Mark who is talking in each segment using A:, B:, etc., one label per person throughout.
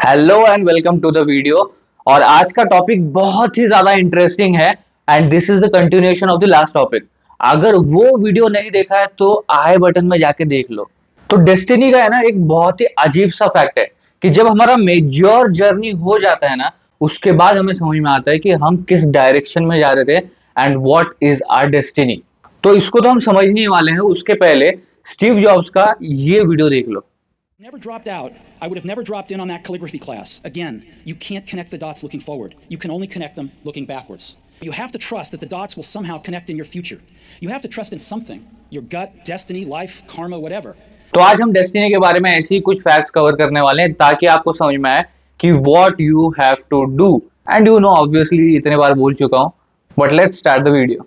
A: Hello and welcome to the video. और आज का टॉपिक बहुत ही ज्यादा इंटरेस्टिंग है and this is the continuation of the last topic. अगर वो वीडियो नहीं देखा है तो आई बटन में जाके देख लो। तो डेस्टिनी का है ना, एक बहुत ही अजीब सा फैक्ट है कि जब हमारा मेजर जर्नी हो जाता है ना, उसके बाद हमें समझ में आता है कि हम किस डायरेक्शन में जा रहे थे and what is our destiny. तो इसको तो हम समझने ही वाले हैं, उसके पहले स्टीव जॉब्स का ये वीडियो देख लो।
B: Never dropped out, I would have never dropped in on that calligraphy class. Again, you can't connect the dots looking forward. You can only connect them looking backwards. You have to trust that the dots will somehow connect in your future. You have to trust in something. Your gut, destiny, life, karma, whatever.
A: तो आज हम destiny के बारे में ऐसी कुछ facts cover करने वाले हैं ताकि आपको समझ में आए कि what you have to do. And you know obviously इतने बार बोल चुका हूं, but let's start the video.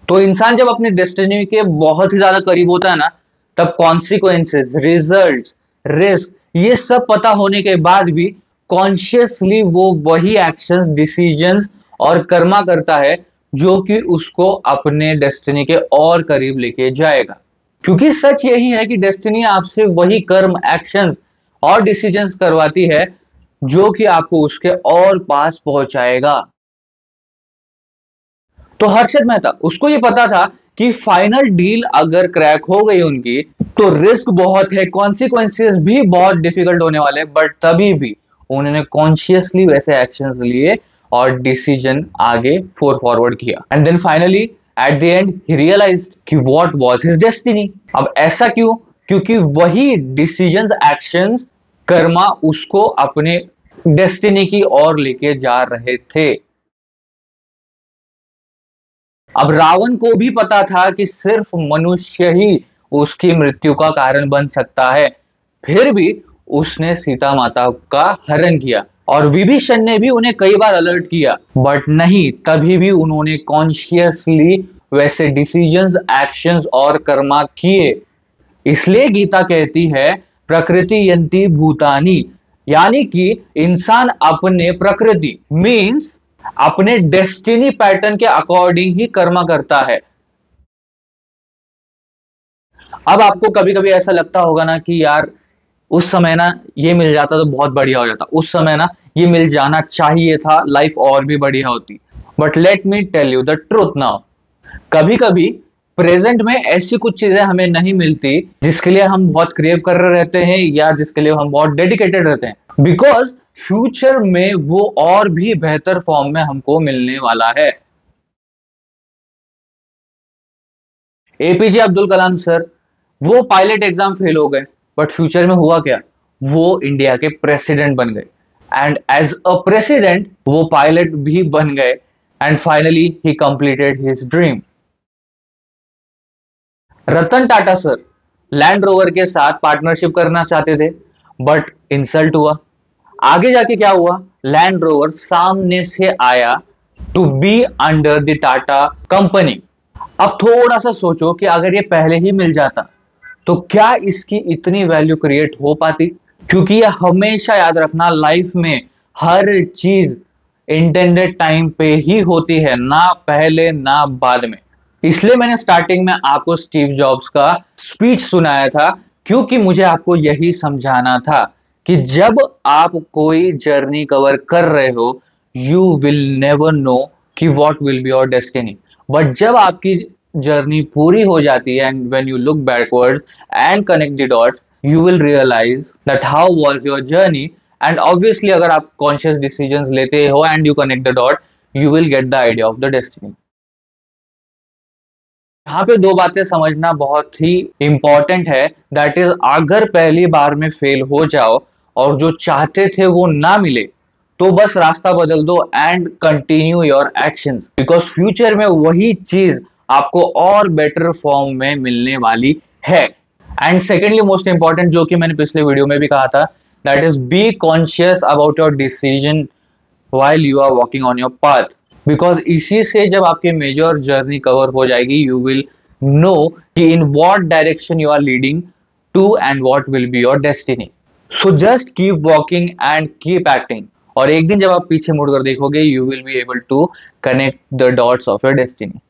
A: तो इंसान जब अपनी डेस्टिनी के बहुत ही ज्यादा करीब होता है ना, तब कॉन्सिक्वेंसेस, रिजल्ट्स, रिस्क, ये सब पता होने के बाद भी कॉन्शियसली वो वही एक्शंस, डिसीजंस और कर्मा करता है जो कि उसको अपने डेस्टिनी के और करीब लेके जाएगा। क्योंकि सच यही है कि डेस्टिनी आपसे वही कर्म, एक्शंस और डिसीजंस करवाती है जो कि आपको उसके और पास पहुंचाएगा। तो हर्षद मेहता, उसको ये पता था कि फाइनल डील अगर क्रैक हो गई उनकी तो रिस्क बहुत है, कॉन्सिक्वेंसेस भी बहुत डिफिकल्ट होने वाले हैं, बट तभी भी उन्होंने कॉन्शियसली वैसे एक्शंस लिए और डिसीजन आगे फॉरवर्ड किया। And then finally at the end ही रियलाइज्ड कि व्हाट वाज हिज डेस्टिनी। अब ऐसा क्यों? क्योंकि वही डिसीजंस, एक्शंस, कर्मा उसको अपने डेस्टिनी की ओर लेके जा रहे थे। अब रावण को भी पता था कि सिर्फ मनुष्य ही उसकी मृत्यु का कारण बन सकता है, फिर भी उसने सीता माता का हरण किया। और विभीषण ने भी उन्हें कई बार अलर्ट किया, बट नहीं, तभी भी उन्होंने कॉन्शियसली वैसे डिसीजंस, एक्शंस और कर्मा किए। इसलिए गीता कहती है प्रकृति यंती भूतानी, यानी कि इंसान अपने प्रकृति मीन्स अपने डेस्टिनी पैटर्न के अकॉर्डिंग ही कर्मा करता है। अब आपको कभी कभी ऐसा लगता होगा ना कि यार उस समय ना ये मिल जाता तो बहुत बढ़िया हो जाता, उस समय ना ये मिल जाना चाहिए था, लाइफ और भी बढ़िया होती। But let me tell you the truth now, कभी कभी प्रेजेंट में ऐसी कुछ चीजें हमें नहीं मिलती जिसके लिए हम बहुत क्रेव कर रहे रहते हैं या जिसके लिए हम बहुत डेडिकेटेड रहते हैं, बिकॉज फ्यूचर में वो और भी बेहतर फॉर्म में हमको मिलने वाला है। एपीजे अब्दुल कलाम सर, वो पायलट एग्जाम फेल हो गए, बट फ्यूचर में हुआ क्या? वो इंडिया के प्रेसिडेंट बन गए एंड एज अ प्रेसिडेंट वो पायलट भी बन गए and finally he completed his dream. Ratan Tata sir land rover के साथ पार्टनरशिप करना चाहते थे, बट इंसल्ट हुआ। आगे जाके क्या हुआ? लैंड रोवर सामने से आया to be under the Tata company. अब थोड़ा सा सोचो कि अगर ये पहले ही मिल जाता तो क्या इसकी इतनी वैल्यू क्रिएट हो पाती? क्योंकि ये हमेशा याद रखना, लाइफ में हर चीज इंटेंडेड टाइम पे ही होती है, ना पहले ना बाद में। इसलिए मैंने स्टार्टिंग में आपको स्टीव जॉब्स का स्पीच सुनाया था, क्योंकि मुझे आपको यही समझाना था कि जब आप कोई जर्नी कवर कर रहे हो, यू विल नेवर नो कि what will be your destiny. But जब आपकी जर्नी पूरी हो जाती है and when you look backward and connect the dots, you will realise that how was your journey. And obviously अगर आप कॉन्शियस डिसीजंस लेते हो and you connect the dot, you will get the idea of the destiny. यहाँ पे दो बातें समझना बहुत ही इंपॉर्टेंट है, दैट इज अगर पहली बार में फेल हो जाओ और जो चाहते थे वो ना मिले, तो बस रास्ता बदल दो and continue your actions, because future में वही चीज आपको और बेटर फॉर्म में मिलने वाली है। एंड सेकेंडली मोस्ट इंपॉर्टेंट, जो कि मैंने पिछले वीडियो में भी कहा था, that is be conscious about your decision while you are walking on your path, because इसी से जब आपकी मेजर जर्नी कवर हो जाएगी, यू विल नो कि in what direction you are leading to and what will be your destiny. So just keep walking and keep acting, और एक दिन जब आप पीछे मुड़कर देखोगे, you will be able to connect the dots of your destiny.